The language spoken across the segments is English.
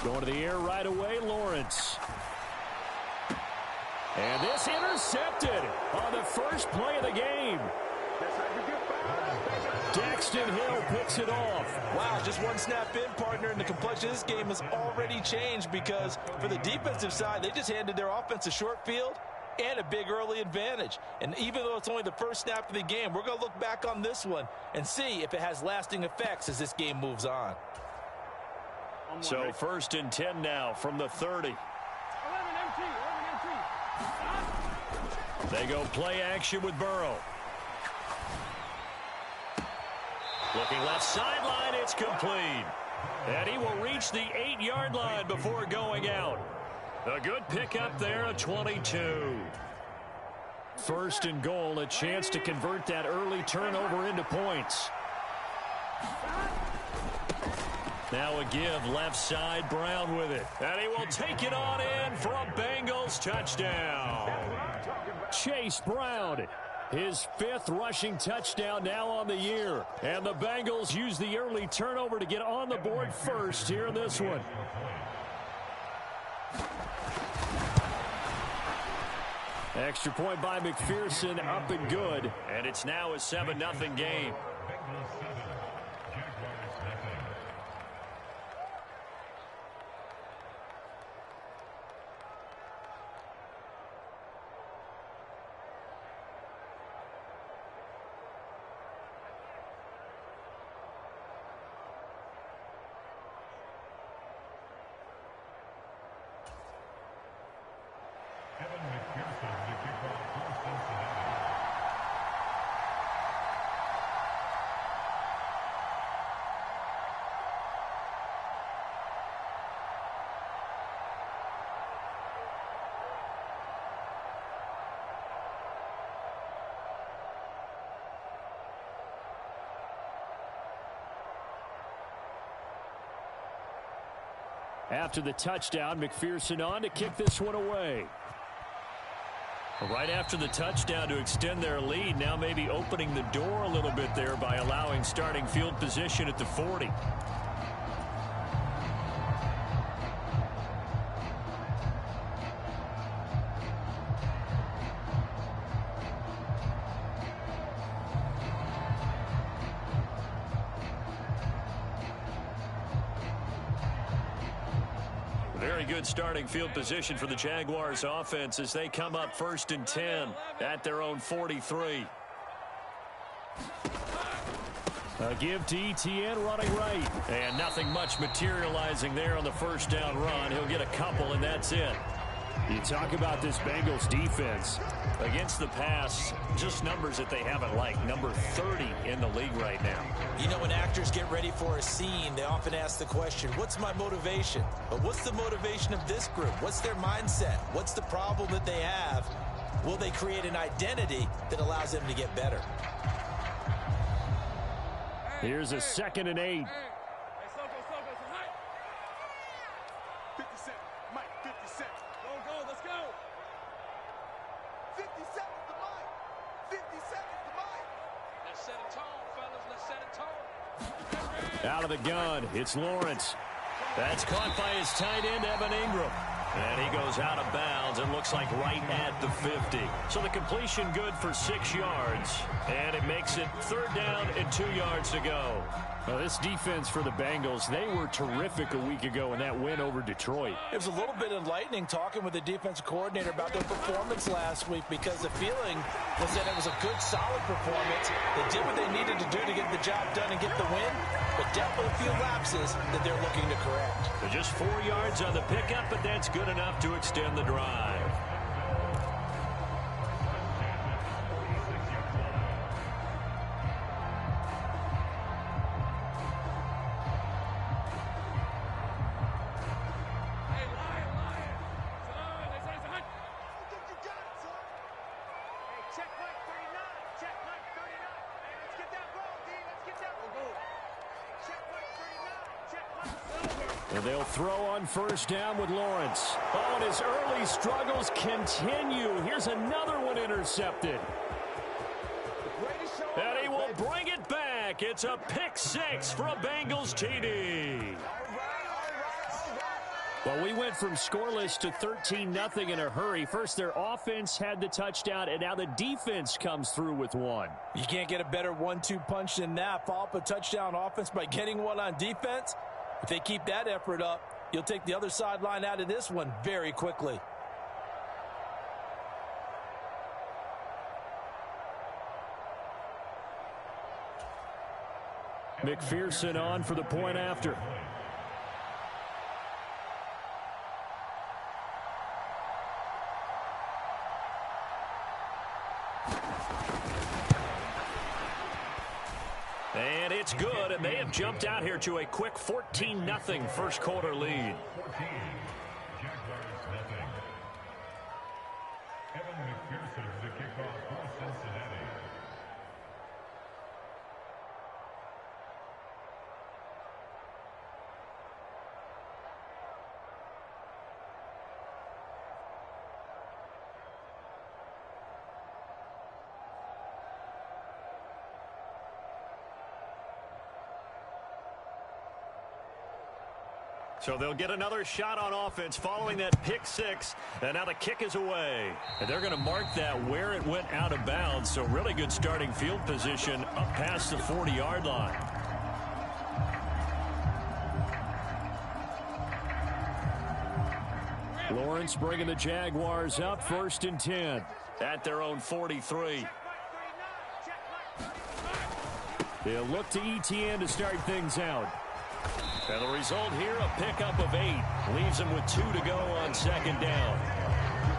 Going to the air right away, Lawrence. And this intercepted on the first play of the game. Daxton Hill picks it off. Wow, just one snap in, partner, and the complexion of this game has already changed because for the defensive side, they just handed their offense a short field and a big early advantage. And even though it's only the first snap of the game, we're going to look back on this one and see if it has lasting effects as this game moves on. So 1st and 10 now from the 30. They go play action with Burrow. Looking left sideline, it's complete. And he will reach the 8-yard line before going out. A good pickup there, a 22. 1st and goal, a chance to convert that early turnover into points. Now a give left side, Brown with it. And he will take it on in for a Bengals touchdown. Chase Brown, his 5th rushing touchdown now on the year. And the Bengals use the early turnover to get on the board first here in this one. Extra point by McPherson, up and good. And it's now a 7-0 game. After the touchdown, McPherson on to kick this one away. Right after the touchdown to extend their lead, now maybe opening the door a little bit there by allowing starting field position at the 40. Very good starting field position for the Jaguars offense as they come up 1st and 10 at their own 43. A give to Etienne running right. And nothing much materializing there on the first down run. He'll get a couple and that's it. You talk about this Bengals defense. Against the pass, just numbers that they haven't liked. Number 30 in the league right now. You know, when actors get ready for a scene, they often ask the question, what's my motivation? But what's the motivation of this group? What's their mindset? What's the problem that they have? Will they create an identity that allows them to get better? Here's a 2nd and 8. Out of the gun, it's Lawrence. That's caught by his tight end, Evan Ingram. And he goes out of bounds and looks like right at the 50. So the completion good for 6 yards. And it makes it 3rd down and 2 yards to go. Well, this defense for the Bengals, they were terrific a week ago in that win over Detroit. It was a little bit enlightening talking with the defensive coordinator about their performance last week because the feeling was that it was a good, solid performance. They did what they needed to do to get the job done and get the win, but definitely a few lapses that they're looking to correct. So just 4 yards on the pickup, but that's good enough to extend the drive. And they'll throw on 1st down with Lawrence. Oh, and his early struggles continue. Here's another one intercepted. And he will bring it back. back. It's a pick six for a Bengals TD. Well, we went from scoreless to 13-0 in a hurry. First, their offense had the touchdown, and now the defense comes through with one. You can't get a better 1-2 punch than that. Follow up a touchdown offense by getting one on defense. If they keep that effort up, you'll take the other sideline out of this one very quickly. McPherson on for the point after. And it's good, and they have jumped out here to a quick 14-0 first quarter lead. So they'll get another shot on offense following that pick six. And now the kick is away. And they're going to mark that where it went out of bounds. So really good starting field position up past the 40-yard line. Lawrence bringing the Jaguars up 1st and 10 at their own 43. They'll look to ETN to start things out. And the result here, a pickup of 8. Leaves them with 2 to go on 2nd down.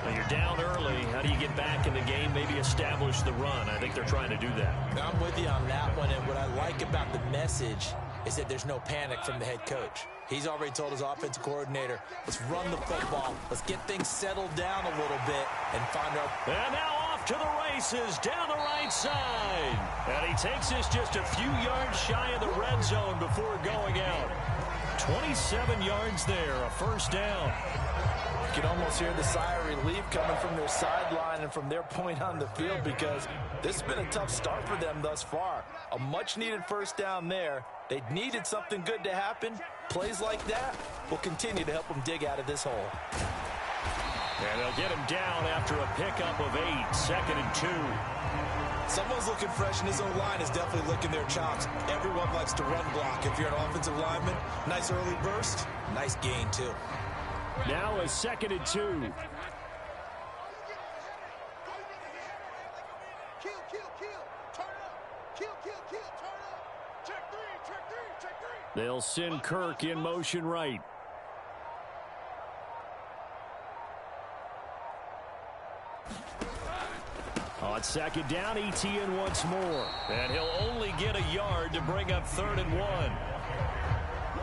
Now you're down early. How do you get back in the game, maybe establish the run? I think they're trying to do that. I'm with you on that one, and what I like about the message is that there's no panic from the head coach. He's already told his offensive coordinator, let's run the football. Let's get things settled down a little bit and find our... And now off to the races down the right side. And he takes this just a few yards shy of the red zone before going out. 27 yards there, a 1st down. You can almost hear the sigh of relief coming from their sideline and from their point on the field because this has been a tough start for them thus far. A much-needed 1st down there. They needed something good to happen. Plays like that will continue to help them dig out of this hole. And they'll get him down after a pickup of 8, 2nd and 2. Someone's looking fresh, and his own line is definitely licking their chops. Everyone likes to run block. If you're an offensive lineman, nice early burst, nice gain, too. Now a 2nd and 2. They'll send Kirk in motion right. On 2nd down, ETN once more. And he'll only get a yard to bring up 3rd and 1.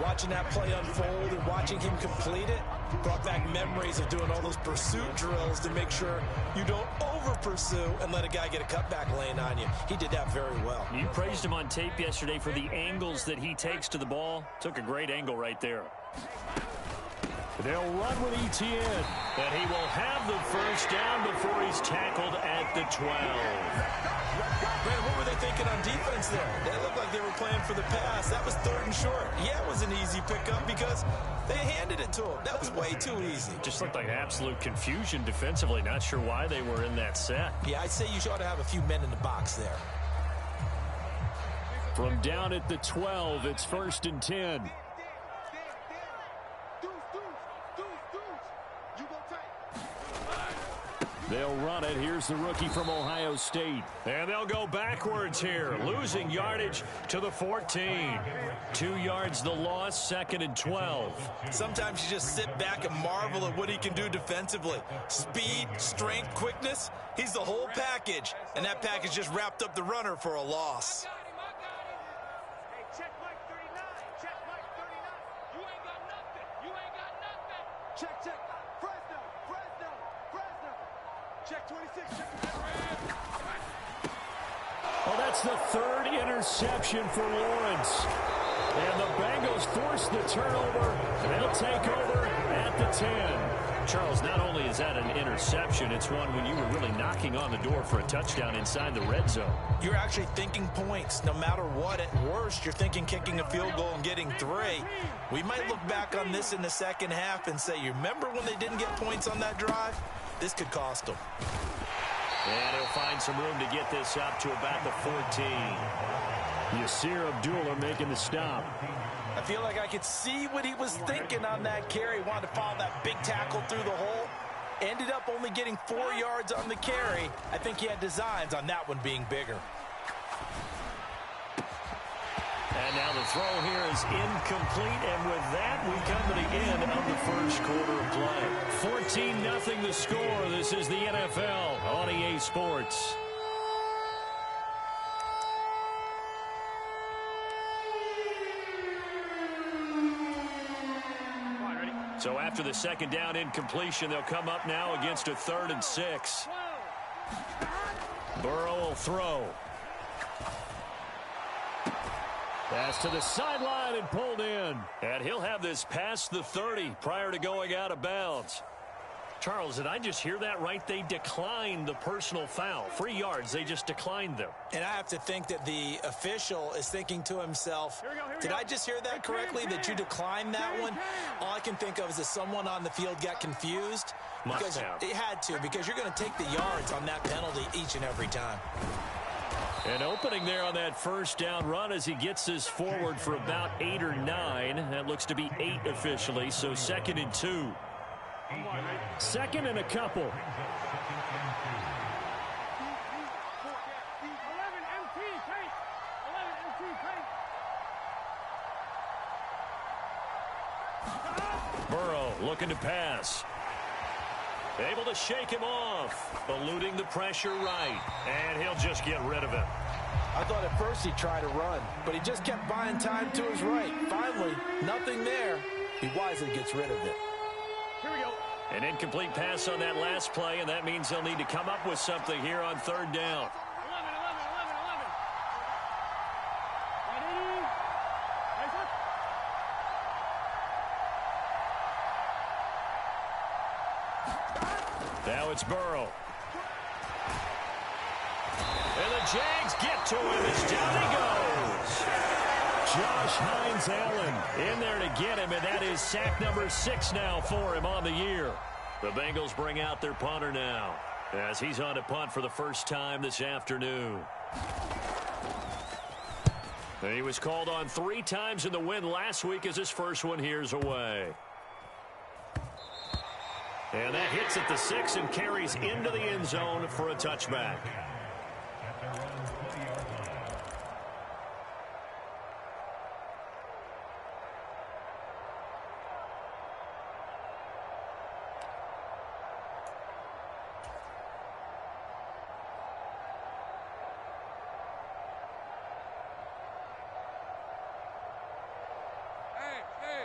Watching that play unfold and watching him complete it brought back memories of doing all those pursuit drills to make sure you don't over-pursue and let a guy get a cutback lane on you. He did that very well. You praised him on tape yesterday for the angles that he takes to the ball. Took a great angle right there. They'll run with ETN. And he will have the 1st down before he's tackled at the 12. Man, what were they thinking on defense there? They looked like they were playing for the pass. That was 3rd and short. Yeah, it was an easy pickup because they handed it to him. That was way too easy. Just looked like absolute confusion defensively. Not sure why they were in that set. Yeah, I'd say you ought to have a few men in the box there. From down at the 12, it's 1st and 10. They'll run it. Here's the rookie from Ohio State. And they'll go backwards here, losing yardage to the 14. 2 yards the loss, 2nd and 12. Sometimes you just sit back and marvel at what he can do defensively. Speed, strength, quickness. He's the whole package. And that package just wrapped up the runner for a loss. Well, that's the 3rd interception for Lawrence. And the Bengals force the turnover, and they'll take over at the 10. Charles, not only is that an interception, it's one when you were really knocking on the door for a touchdown inside the red zone. You're actually thinking points. No matter what, at worst, you're thinking kicking a field goal and getting 3. We might look back on this in the second half and say, you remember when they didn't get points on that drive? This could cost them. And he'll find some room to get this up to about the 14. Yasir Abdullah making the stop. I feel like I could see what he was thinking on that carry. Wanted to follow that big tackle through the hole. Ended up only getting 4 yards on the carry. I think he had designs on that one being bigger. And now the throw here is incomplete. And with that, we come to the end of the first quarter of play. 14-0 the score. This is the NFL on EA Sports. So after the second down incompletion, they'll come up now against a 3rd and 6. Burrow will throw. Pass to the sideline and pulled in. And he'll have this past the 30 prior to going out of bounds. Charles, did I just hear that right? They declined the personal foul. 3 yards, they just declined them. And I have to think that the official is thinking to himself, did I just hear that correctly, that you declined that one? All I can think of is that someone on the field got confused. Must have. It had to, because you're going to take the yards on that penalty each and every time. An opening there on that first down run as he gets this forward for about 8 or 9. That looks to be 8 officially, so 2nd and 2. 2nd and a couple. Burrow looking to pass. Able to shake him off. Eluding the pressure right. And he'll just get rid of it. I thought at first he tried to run, but he just kept buying time to his right. Finally, nothing there. He wisely gets rid of it. Here we go. An incomplete pass on that last play, and that means they'll need to come up with something here on 3rd down. 11. Now it's Burrow. And the Jags get to him as down he goes. Josh Hines-Allen in there to get him, and that is sack number 6 now for him on the year. The Bengals bring out their punter now as he's on to punt for the first time this afternoon. He was called on 3 times in the win last week as his first one here's away. And that hits at the 6 and carries into the end zone for a touchback.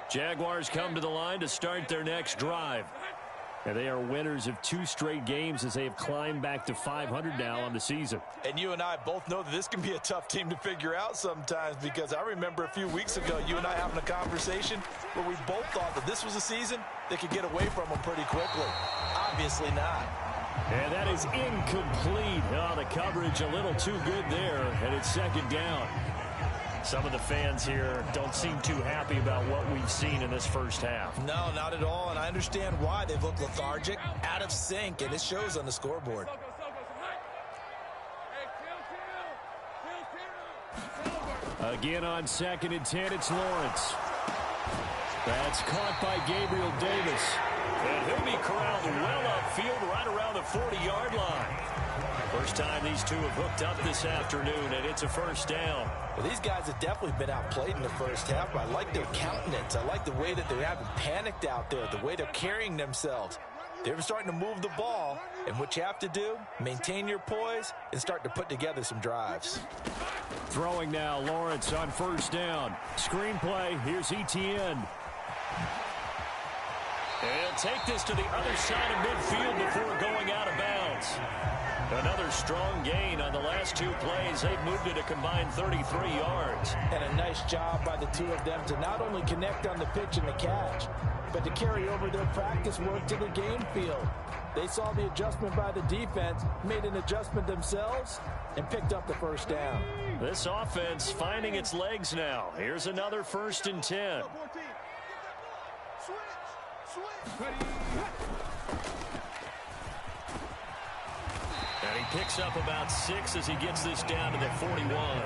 Jaguars come to the line to start their next drive. And they are winners of 2 straight games as they have climbed back to 500 now on the season. And you and I both know that this can be a tough team to figure out sometimes, because I remember a few weeks ago you and I having a conversation where we both thought that this was a season that could get away from them pretty quickly. Obviously not. And that is incomplete. Oh, the coverage a little too good there, and it's 2nd down. Some of the fans here don't seem too happy about what we've seen in this first half. No, not at all, and I understand why. They've looked lethargic, out of sync, and it shows on the scoreboard. Again on 2nd and 10, it's Lawrence. That's caught by Gabriel Davis. And he'll be corralled well upfield right around the 40-yard line. First time these two have hooked up this afternoon, and it's a first down. Well, these guys have definitely been outplayed in the first half, but I like their countenance. I like the way that they haven't panicked out there, the way they're carrying themselves. They're starting to move the ball, and what you have to do, maintain your poise and start to put together some drives. Throwing now, Lawrence on first down. Screenplay, here's Etienne. And he'll take this to the other side of midfield before going out of bounds. Another strong gain on the last two plays. They've moved it a combined 33 yards. And a nice job by the two of them to not only connect on the pitch and the catch, but to carry over their practice work to the game field. They saw the adjustment by the defense, made an adjustment themselves, and picked up the first down. This offense finding its legs now. Here's another 1st and 10. And he picks up about 6 as he gets this down to the 41.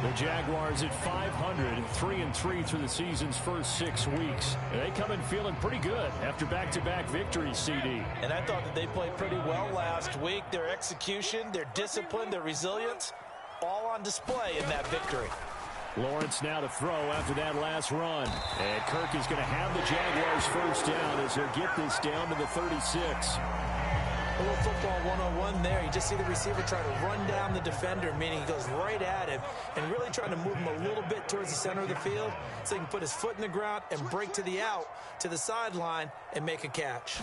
The Jaguars at 500, 3-3 through the season's first 6 weeks. They come in feeling pretty good after back-to-back victories, CD. And I thought that they played pretty well last week. Their execution, their discipline, their resilience, all on display in that victory. Lawrence now to throw after that last run. And Kirk is going to have the Jaguars first down as they'll get this down to the 36. A little football 101 there. You just see the receiver try to run down the defender, meaning he goes right at him and really trying to move him a little bit towards the center of the field so he can put his foot in the ground and break to the out, to the sideline, and make a catch.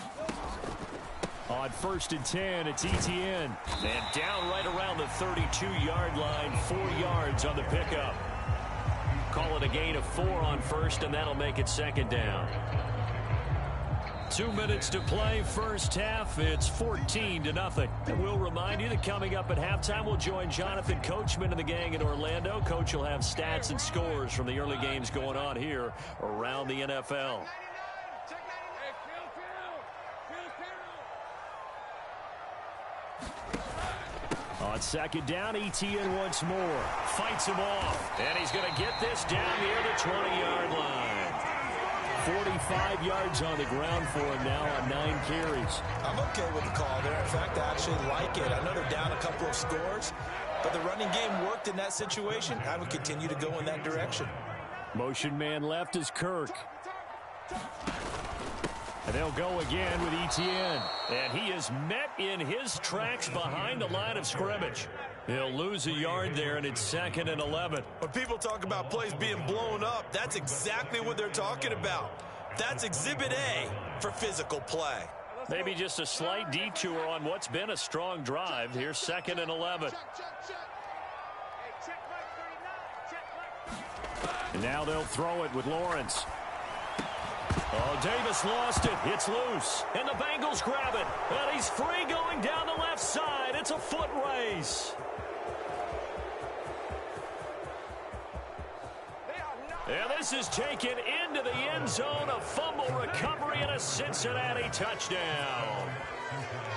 On 1st and 10, it's Etienne. And down right around the 32-yard line, 4 yards on the pickup. Call it a gain of 4 on 1st, and that'll make it 2nd down. 2 minutes to play, first half. It's 14-0. And we'll remind you that coming up at halftime, we'll join Jonathan Coachman and the gang in Orlando. Coach will have stats and scores from the early games going on here around the NFL. On 2nd down, Etienne once more. Fights him off. And he's going to get this down near the 20-yard line. 45 yards on the ground for him now on 9 carries. I'm okay with the call there. In fact, I actually like it. I know they're down a couple of scores, but the running game worked in that situation. I would continue to go in that direction. Motion man left is Kirk. And they'll go again with Etienne. And he is met in his tracks behind the line of scrimmage. He'll lose a yard there, and it's 2nd and 11. When people talk about plays being blown up, that's exactly what they're talking about. That's Exhibit A for physical play. Maybe just a slight detour on what's been a strong drive. Here's 2nd and 11. And now they'll throw it with Lawrence. Oh, Davis lost it. It's loose. And the Bengals grab it. And he's free going down the left side. It's a foot race. And this is taken into the end zone. A fumble recovery and a Cincinnati touchdown.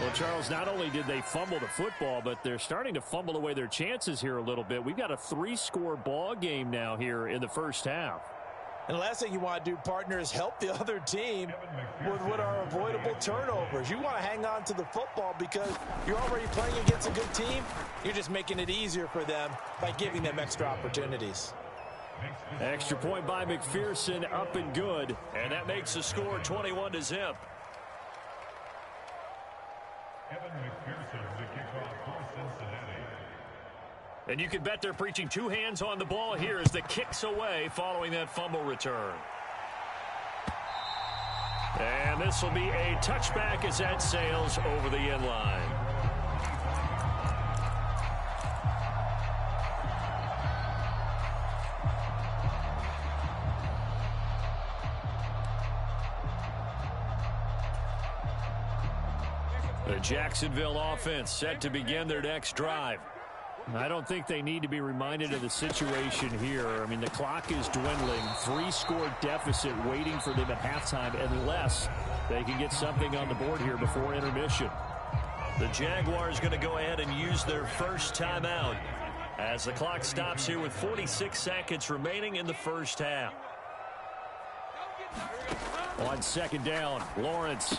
Well, Charles, not only did they fumble the football, but they're starting to fumble away their chances here a little bit. We've got a 3-score ball game now here in the first half. And the last thing you want to do, partner, is help the other team with what are avoidable turnovers. You want to hang on to the football because you're already playing against a good team. You're just making it easier for them by giving them extra opportunities. Extra point by McPherson, up and good. And that makes the score 21-0. And you can bet they're preaching 2 hands on the ball here as the kick's away following that fumble return. And this will be a touchback as that sails over the end line. The Jacksonville offense set to begin their next drive. I don't think they need to be reminded of the situation here. I mean, the clock is dwindling. 3-score deficit waiting for them at halftime unless they can get something on the board here before intermission. The Jaguars going to go ahead and use their first timeout as the clock stops here with 46 seconds remaining in the first half. On 2nd down, Lawrence.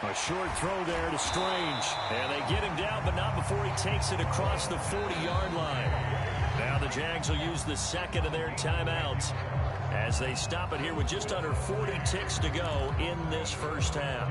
A short throw there to Strange. And they get him down, but not before he takes it across the 40-yard line. Now the Jags will use the second of their timeouts as they stop it here with just under 40 ticks to go in this first half.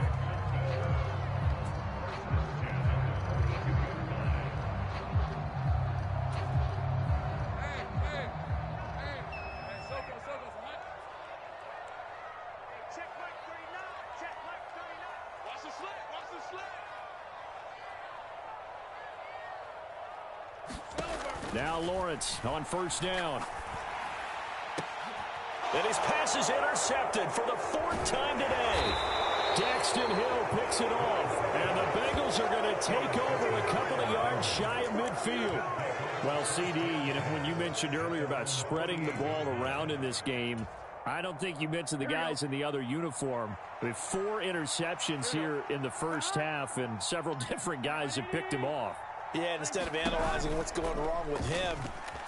Now Lawrence on first down. And his pass is intercepted for the 4th time today. Daxton Hill picks it off, and the Bengals are going to take over a couple of yards shy of midfield. Well, CD, when you mentioned earlier about spreading the ball around in this game, I don't think you mentioned the guys in the other uniform. With 4 interceptions here in the first half, and several different guys have picked him off. Yeah, and instead of analyzing what's going wrong with him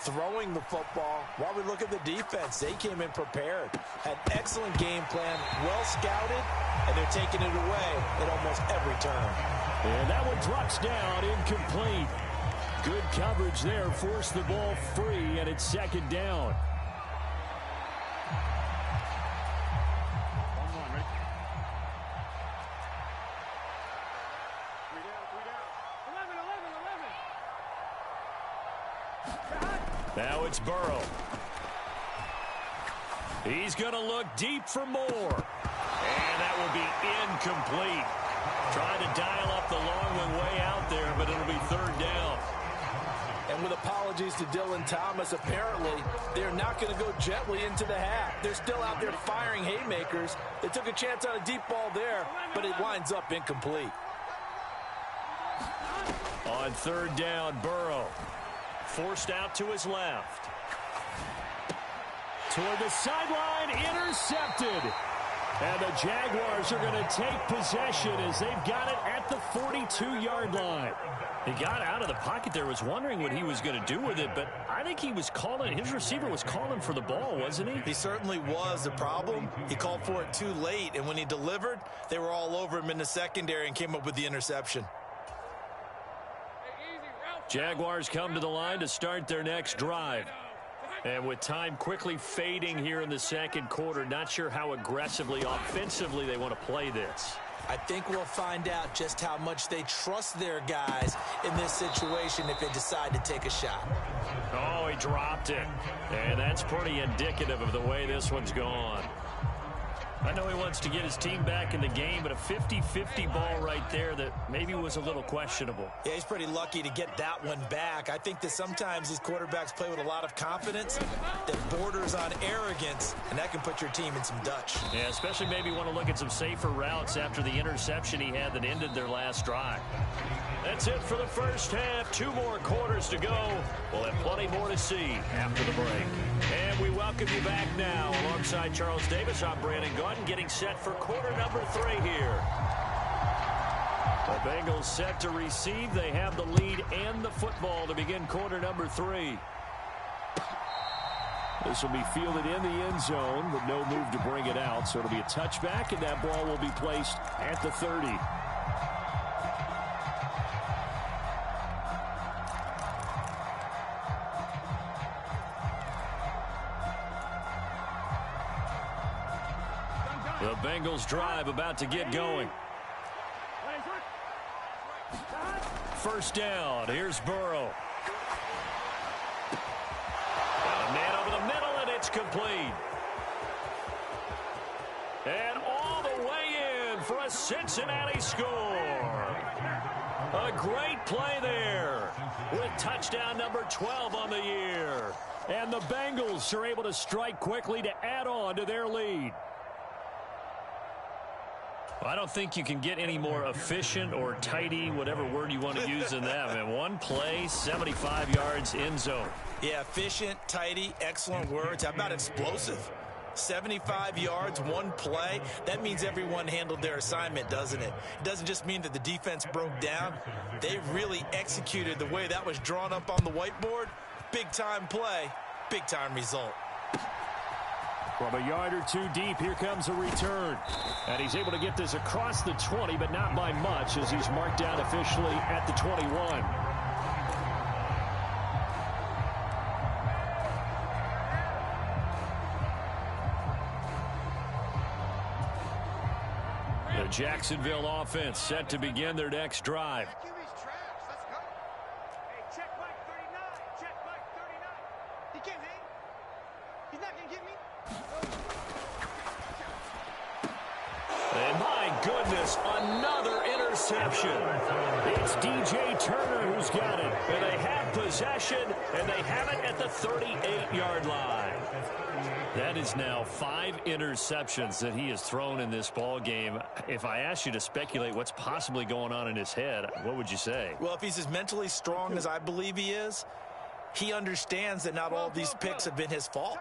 throwing the football, while we look at the defense, they came in prepared, had excellent game plan, well scouted, and they're taking it away at almost every turn. And that one drops down, incomplete. Good coverage there, forced the ball free, and it's 2nd down. Now it's Burrow. He's going to look deep for more. And that will be incomplete. Trying to dial up the long one way out there, but it'll be 3rd down. And with apologies to Dylan Thomas, apparently they're not going to go gently into the half. They're still out there firing haymakers. They took a chance on a deep ball there, but it winds up incomplete. On 3rd down, Burrow. Forced out to his left. Toward the sideline, intercepted. And the Jaguars are going to take possession as they've got it at the 42-yard line. He got out of the pocket there, was wondering what he was going to do with it, but I think he was calling, his receiver was calling for the ball, wasn't he? He certainly was. The problem, he called for it too late, and when he delivered, they were all over him in the secondary and came up with the interception. Jaguars come to the line to start their next drive. And with time quickly fading here in the 2nd quarter, not sure how aggressively, offensively they want to play this. I think we'll find out just how much they trust their guys in this situation if they decide to take a shot. Oh, he dropped it. And that's pretty indicative of the way this one's gone. I know he wants to get his team back in the game, but a 50-50 ball right there that maybe was a little questionable. Yeah, he's pretty lucky to get that one back. I think that sometimes these quarterbacks play with a lot of confidence that borders on arrogance, and that can put your team in some Dutch. Yeah, especially maybe want to look at some safer routes after the interception he had that ended their last drive. That's it for the first half. 2 more quarters to go. We'll have plenty more to see after the break. And we welcome you back now. Alongside Charles Davis, I'm Brandon Gunn, getting set for quarter number 3 here. The Bengals set to receive. They have the lead and the football to begin quarter number 3. This will be fielded in the end zone, but no move to bring it out. So it'll be a touchback, and that ball will be placed at the 30. The Bengals drive about to get going. First down. Here's Burrow. Got a man over the middle, and it's complete. And all the way in for a Cincinnati score. A great play there with touchdown number 12 on the year. And the Bengals are able to strike quickly to add on to their lead. I don't think you can get any more efficient or tidy, whatever word you want to use in that. Man, one play, 75 yards, end zone. Yeah, efficient, tidy, excellent words. How about explosive? 75 yards, one play. That means everyone handled their assignment, doesn't it? It doesn't just mean that the defense broke down. They really executed the way that was drawn up on the whiteboard. Big-time play, big-time result. From a yard or 2 deep, here comes a return. And he's able to get this across the 20, but not by much, as he's marked down officially at the 21. The Jacksonville offense set to begin their next drive. And my goodness, another interception. It's DJ Turner who's got it. And they have possession, and they have it at the 38-yard line. That is now 5 interceptions that he has thrown in this ball game. If I asked you to speculate what's possibly going on in his head, what would you say? Well, if he's as mentally strong as I believe he is, he understands that not all these picks have been his fault.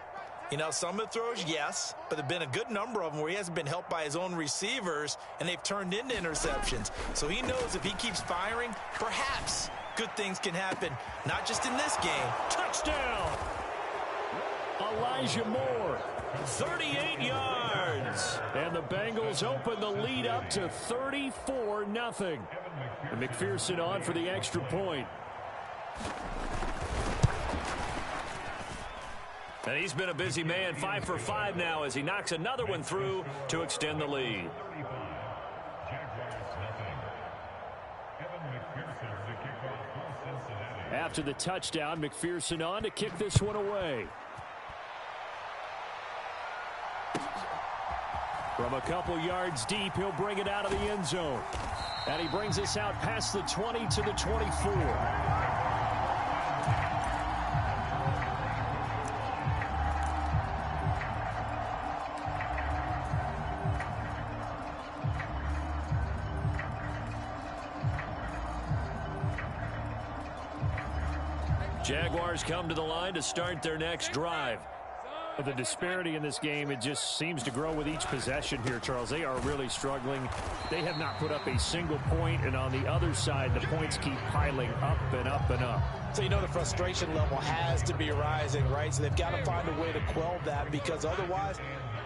You know, some of the throws, yes, but there have been a good number of them where he hasn't been helped by his own receivers, and they've turned into interceptions. So he knows if he keeps firing, perhaps good things can happen, not just in this game. Touchdown! Elijah Moore, 38 yards. And the Bengals open the lead up to 34-0. And McPherson on for the extra point. And he's been a busy man, 5 for 5 now as he knocks another one through to extend the lead. After the touchdown, McPherson on to kick this one away. From a couple yards deep, he'll bring it out of the end zone. And he brings us out past the 20 to the 24. Jaguars come to the line to start their next drive. The disparity in this game, it just seems to grow with each possession here, Charles. They are really struggling. They have not put up a single point, and on the other side, the points keep piling up and up and up. So you know the frustration level has to be rising, right? So they've got to find a way to quell that, because otherwise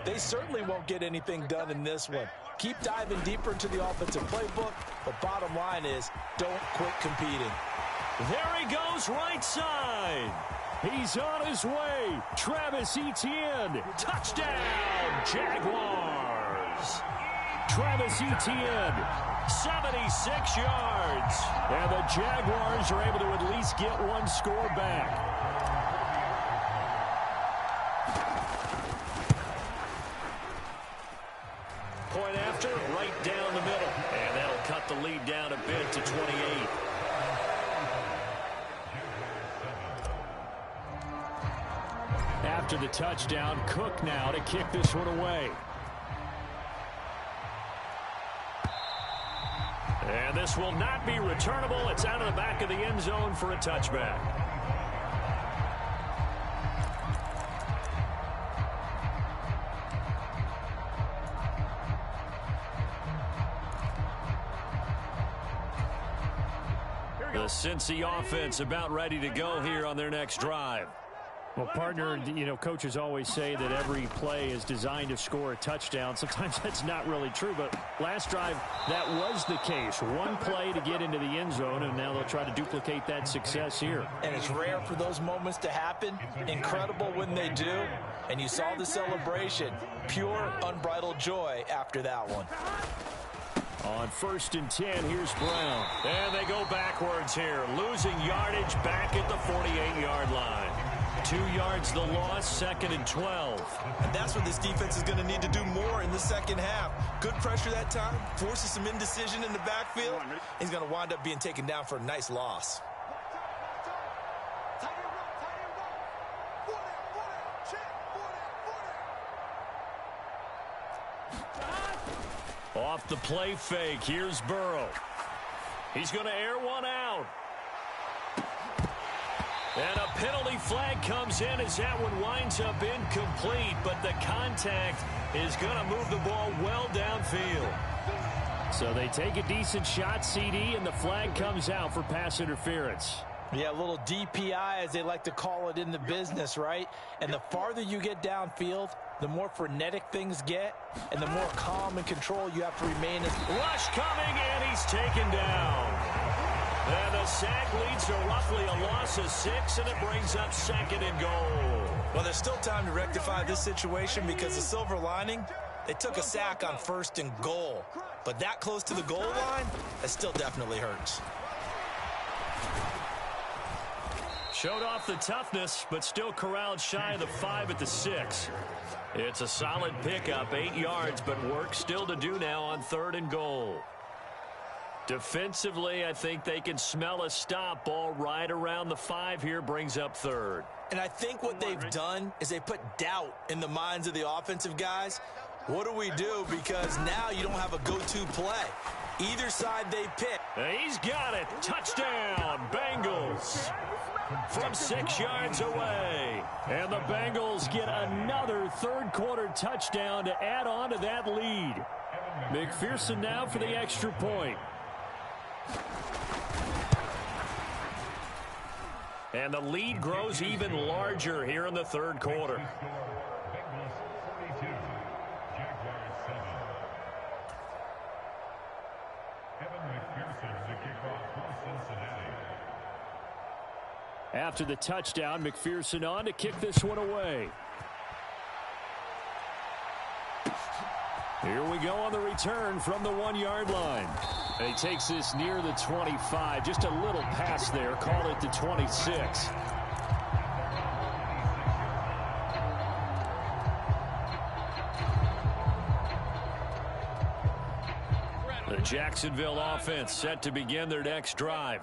they certainly won't get anything done in this one. Keep diving deeper into the offensive playbook, but bottom line is don't quit competing. There he goes, right side. He's on his way. Travis Etienne. Touchdown, Jaguars. Travis Etienne, 76 yards. And the Jaguars are able to at least get one score back. Point after, right down the middle. And that'll cut the lead down a bit to 28. After the touchdown, Cook now to kick this one away. And this will not be returnable. It's out of the back of the end zone for a touchback. The Cincy offense about ready to go here on their next drive. Well, partner, you know, coaches always say that every play is designed to score a touchdown. Sometimes that's not really true, but last drive, that was the case. One play to get into the end zone, and now they'll try to duplicate that success here. And it's rare for those moments to happen. Incredible when they do. And you saw the celebration. Pure, unbridled joy after that one. On 1st and 10, here's Brown. And they go backwards here, losing yardage back at the 48-yard line. 2 yards the loss, 2nd and 12. And that's what this defense is going to need to do more in the second half. Good pressure that time, forces some indecision in the backfield. He's going to wind up being taken down for a nice loss. Off the play fake, here's Burrow. He's going to air one out. And a penalty flag comes in as that one winds up incomplete, but the contact is going to move the ball well downfield. So they take a decent shot, CD, and the flag comes out for pass interference. Yeah, a little DPI, as they like to call it in the business, right? And the farther you get downfield, the more frenetic things get, and the more calm and control you have to remain. Rush coming, and he's taken down. And the sack leads to roughly a loss of 6, and it brings up 2nd and goal. Well, there's still time to rectify this situation because the silver lining, they took a sack on 1st and goal. But that close to the goal line, that still definitely hurts. Showed off the toughness, but still corralled shy of the 5 at the 6. It's a solid pickup, 8 yards, but work still to do now on 3rd and goal. Defensively, I think they can smell a stop. Ball right around the 5 here, brings up 3rd. And I think what they've done is they put doubt in the minds of the offensive guys. What do we do? Because now you don't have a go-to play. Either side they pick. He's got it. Touchdown, Bengals. From 6 yards away. And the Bengals get another third-quarter touchdown to add on to that lead. McPherson now for the extra point. And the lead grows even larger here in the third quarter. After the touchdown, McPherson on to kick this one away. Here we go on the return from the 1-yard line. And he takes this near the 25. Just a little pass there. Call it the 26. The Jacksonville offense set to begin their next drive.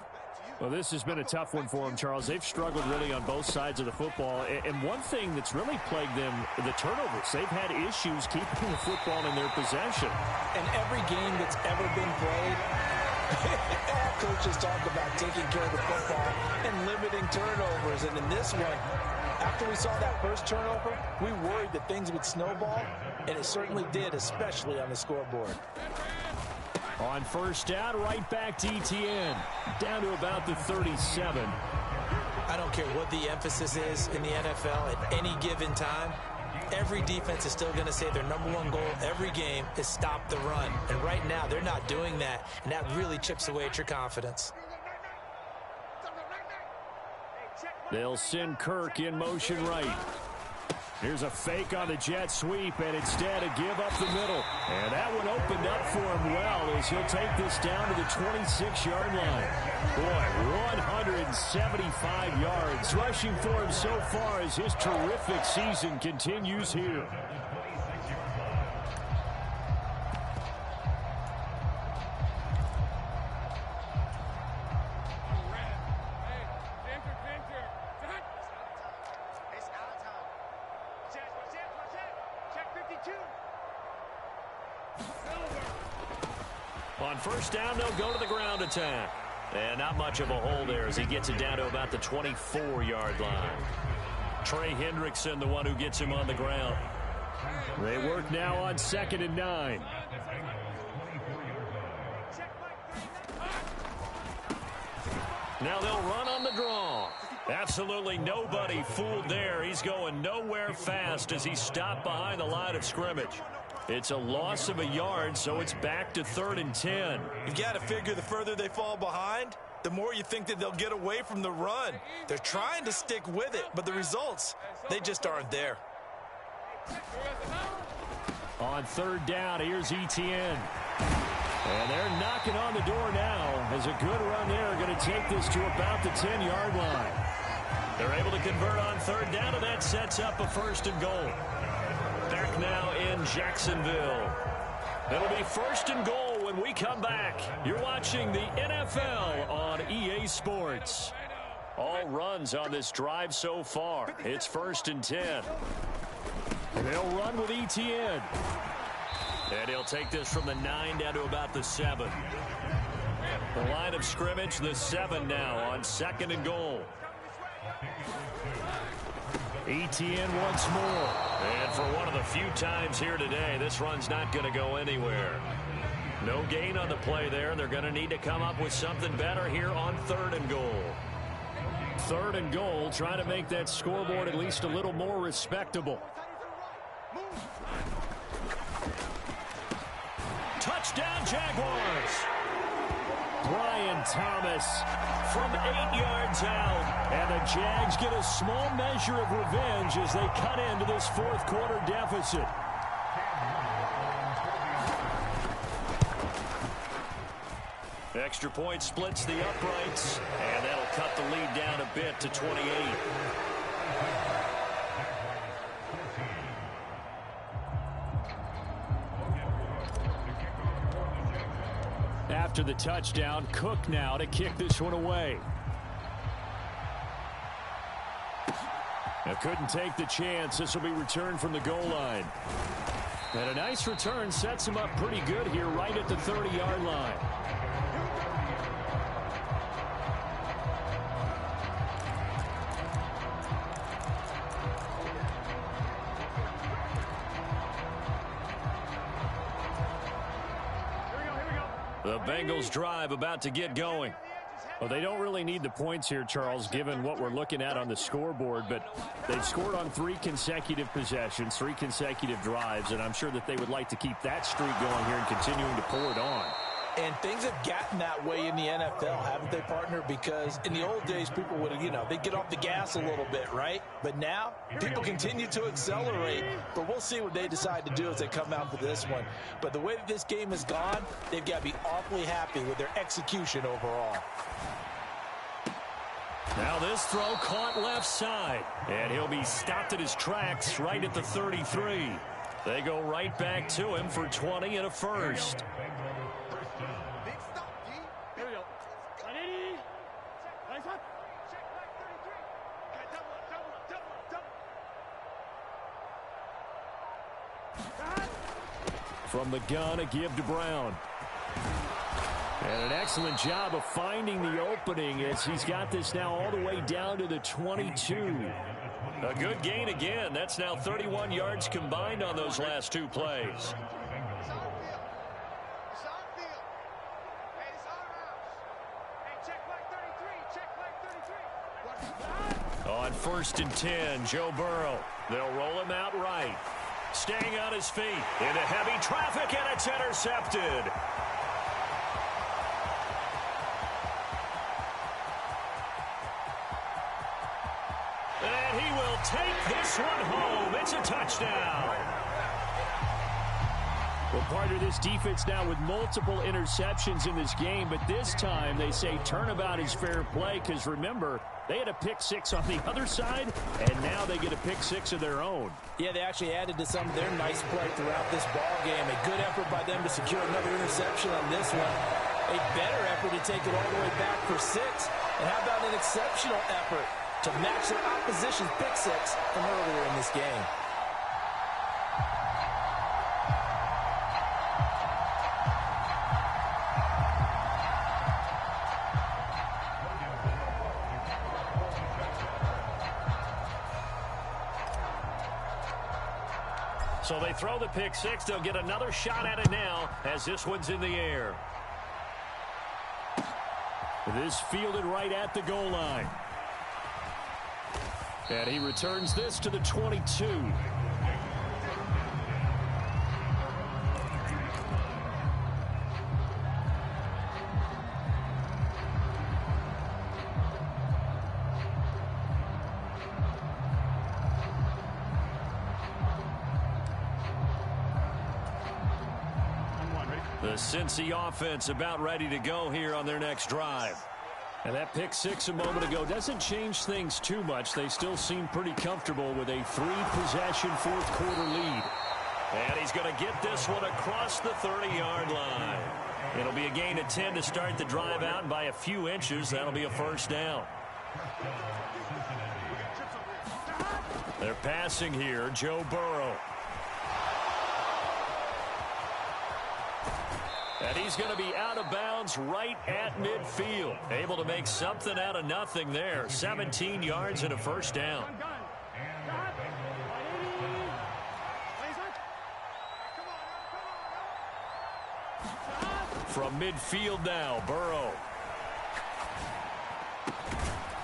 Well, this has been a tough one for them, Charles. They've struggled really on both sides of the football. And one thing that's really plagued them, the turnovers. They've had issues keeping the football in their possession. And every game that's ever been played, all coaches talk about taking care of the football and limiting turnovers. And in this one, after we saw that first turnover, we worried that things would snowball, and it certainly did, especially on the scoreboard. On first down, right back to Etienne. Down to about the 37. I don't care what the emphasis is in the NFL at any given time. Every defense is still going to say their #1 goal every game is stop the run. And right now, they're not doing that, and that really chips away at your confidence. They'll send Kirk in motion right. Here's a fake on the jet sweep, and instead a give up the middle. And that one opened up for him well as he'll take this down to the 26-yard line. Boy, 175 yards rushing for him so far as his terrific season continues here. On first down, they'll go to the ground attack. And not much of a hole there as he gets it down to about the 24-yard line. Trey Hendrickson, the one who gets him on the ground. They work now on 2nd and 9. Now they'll run on the draw. Absolutely nobody fooled there. He's going nowhere fast as he's stopped behind the line of scrimmage. It's a loss of a yard, so it's back to 3rd and 10. You've got to figure the further they fall behind, the more you think that they'll get away from the run. They're trying to stick with it, but the results, they just aren't there. On 3rd down, here's Etienne. And they're knocking on the door now as a good run there going to take this to about the 10-yard line. They're able to convert on 3rd down, and that sets up a 1st and goal. Back now in Jacksonville. It'll be 1st and goal when we come back. You're watching the NFL on EA Sports. All runs on this drive so far. It's 1st and 10. They'll run with Etienne. And he'll take this from the 9 down to about the 7. The line of scrimmage, the 7 now on 2nd and goal. Etienne once more. And for one of the few times here today, this run's not going to go anywhere. No gain on the play there. They're going to need to come up with something better here on 3rd and goal. 3rd and goal, trying to make that scoreboard at least a little more respectable. Touchdown, Jaguars. Brian Thomas from 8 yards out. And the Jags get a small measure of revenge as they cut into this 4th quarter deficit. Extra point splits the uprights. And that'll cut the lead down a bit to 28. After the touchdown, Cook now to kick this one away. Couldn't take the chance. This will be returned from the goal line. And a nice return sets him up pretty good here right at the 30-yard line. The Bengals drive about to get going. Well, they don't really need the points here, Charles, given what we're looking at on the scoreboard, but they've scored on 3 consecutive possessions, 3 consecutive drives, and I'm sure that they would like to keep that streak going here and continuing to pour it on. And things have gotten that way in the NFL, haven't they, partner? Because in the old days, people would, they'd get off the gas a little bit, right? But now, people continue to accelerate. But we'll see what they decide to do as they come out for this one. But the way that this game has gone, they've got to be awfully happy with their execution overall. Now this throw caught left side. And he'll be stopped at his tracks right at the 33. They go right back to him for 20 and a first. From the gun, a give to Brown. And an excellent job of finding the opening as he's got this now all the way down to the 22. A good gain again. That's now 31 yards combined on those last 2 plays. On 1st and 10, Joe Burrow. They'll roll him out right. Staying on his feet into heavy traffic, and it's intercepted. And he will take this one home. It's a touchdown. Well, part of this defense now with multiple interceptions in this game, but this time they say turnabout is fair play because, remember, they had a pick 6 on the other side, and now they get a pick 6 of their own. Yeah, they actually added to some of their nice play throughout this ball game. A good effort by them to secure another interception on this one. A better effort to take it all the way back for 6. And how about an exceptional effort to match their opposition's pick 6 from earlier in this game? So they throw the pick 6. They'll get another shot at it now as this one's in the air. This fielded right at the goal line. And he returns this to the 22. The Cincy offense about ready to go here on their next drive. And that pick 6 a moment ago doesn't change things too much. They still seem pretty comfortable with a 3-possession fourth-quarter lead. And he's going to get this one across the 30-yard line. It'll be a gain of 10 to start the drive out, and by a few inches, that'll be a first down. They're passing here, Joe Burrow. And he's going to be out of bounds right at midfield. Able to make something out of nothing there. 17 yards and a first down. From midfield now, Burrow.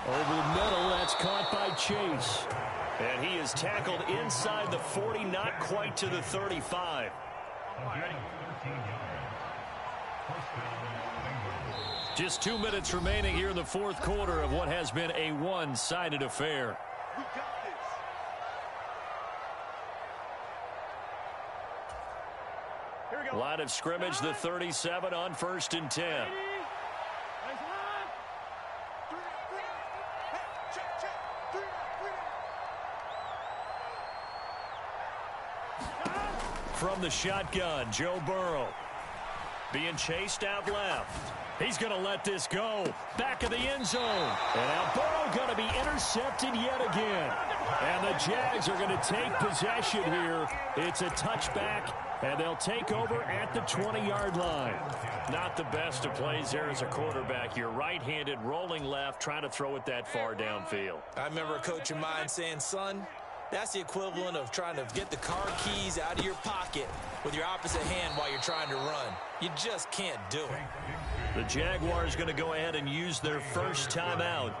Over the middle, that's caught by Chase. And he is tackled inside the 40, not quite to the 35. Just 2 minutes remaining here in the fourth quarter of what has been a one-sided affair. Line of scrimmage, the 37 on 1st and 10. from the shotgun. Joe Burrow being chased out left. He's going to let this go. Back of the end zone. And now Burrow going to be intercepted yet again. And the Jags are going to take possession here. It's a touchback, and they'll take over at the 20-yard line. Not the best of plays there as a quarterback. You're right-handed, rolling left, trying to throw it that far downfield. I remember a coach of mine saying, son, that's the equivalent of trying to get the car keys out of your pocket with your opposite hand while you're trying to run. You just can't do it. The Jaguars going to go ahead and use their first timeout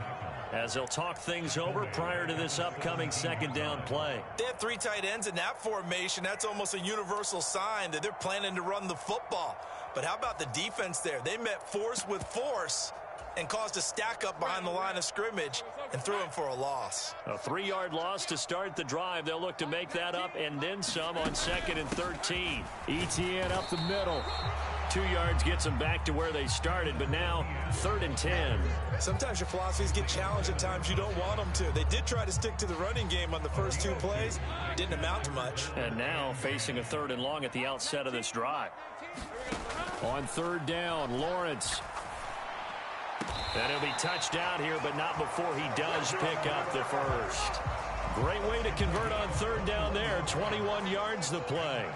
as they'll talk things over prior to this upcoming second down play. They have 3 tight ends in that formation. That's almost a universal sign that they're planning to run the football. But how about the defense there? They met force with force and caused a stack up behind the line of scrimmage and threw him for a loss. A 3-yard loss to start the drive. They'll look to make that up and then some on 2nd and 13. ETN up the middle. 2 yards gets them back to where they started, but now 3rd and 10. Sometimes your philosophies get challenged at times you don't want them to. They did try to stick to the running game on the first 2 plays. Didn't amount to much. And now facing a 3rd and long at the outset of this drive. On 3rd down, Lawrence. And he'll be touched out here, but not before he does pick up the first. Great way to convert on 3rd down there. 21 yards the play.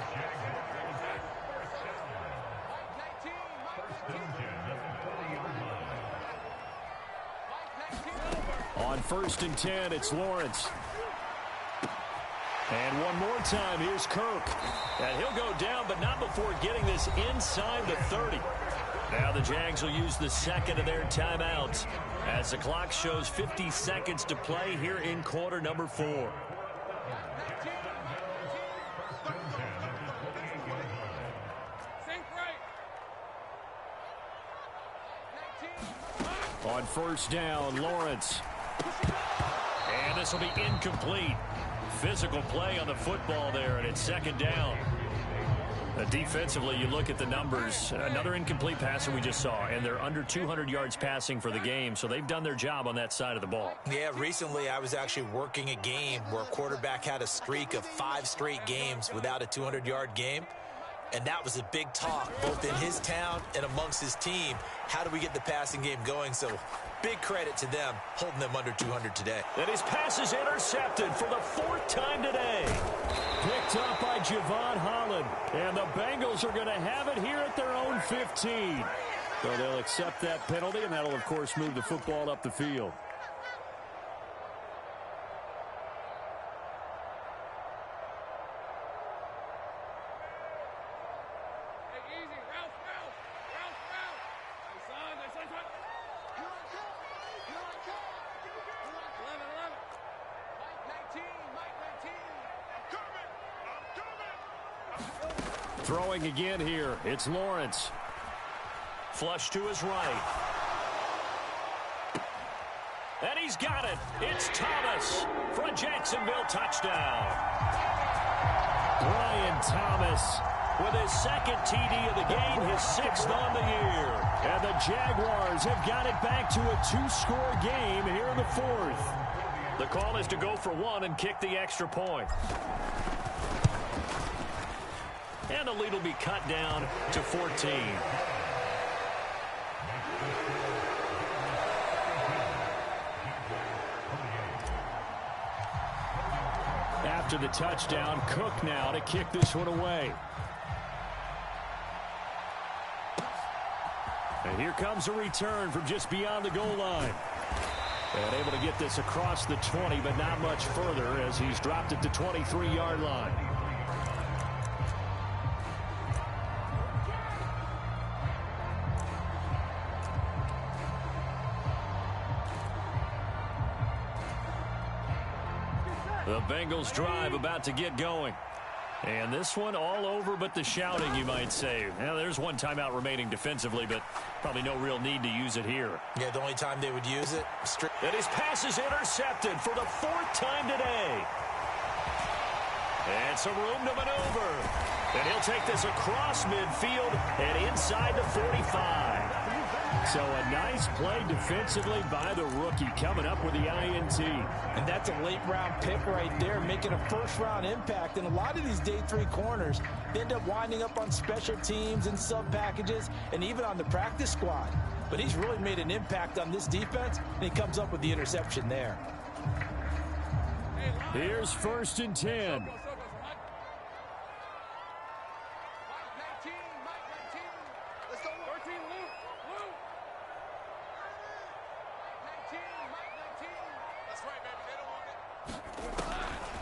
On 1st and 10, it's Lawrence. And one more time, here's Kirk. And he'll go down, but not before getting this inside the 30. Now the Jags will use the 2nd of their timeouts as the clock shows 50 seconds to play here in quarter number 4. On 1st down, Lawrence. And this will be incomplete. Physical play on the football there, and it's 2nd down. Defensively, you look at the numbers. Another incomplete passer we just saw, and they're under 200 yards passing for the game, so they've done their job on that side of the ball. Yeah, recently I was actually working a game where a quarterback had a streak of 5 straight games without a 200-yard game. And that was a big talk, both in his town and amongst his team. How do we get the passing game going? So big credit to them, holding them under 200 today. And his pass is intercepted for the 4th time today. Picked up by Javon Holland. And the Bengals are going to have it here at their own 15. So they'll accept that penalty, and that'll, of course, move the football up the field. Throwing again here, it's Lawrence. Flush to his right. And he's got it. It's Thomas for a Jacksonville touchdown. Brian Thomas with his 2nd TD of the game, his 6th on the year. And the Jaguars have got it back to a 2-score game here in the 4th. The call is to go for 1 and kick the extra point. And the lead will be cut down to 14. After the touchdown, Cook now to kick this one away. And here comes a return from just beyond the goal line. And able to get this across the 20, but not much further as he's dropped at the 23-yard line. The Bengals drive about to get going. And this one all over but the shouting, you might say. Now, there's one timeout remaining defensively, but probably no real need to use it here. Yeah, the only time they would use it. And his pass is intercepted for the 4th time today. And some room to maneuver. And he'll take this across midfield and inside the 45. So a nice play defensively by the rookie, coming up with the INT. And that's a late-round pick right there, making a first-round impact. And a lot of these day 3 corners end up winding up on special teams and sub-packages and even on the practice squad. But he's really made an impact on this defense, and he comes up with the interception there. Here's 1st and 10.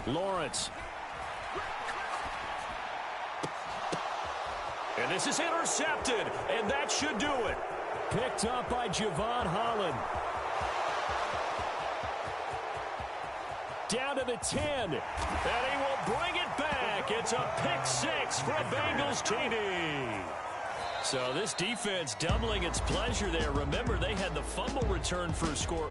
Lawrence. And this is intercepted, and that should do it. Picked up by Javon Holland. Down to the 10, and he will bring it back. It's a pick 6 for Bengals TD. So this defense doubling its pleasure there. Remember, they had the fumble return for a score.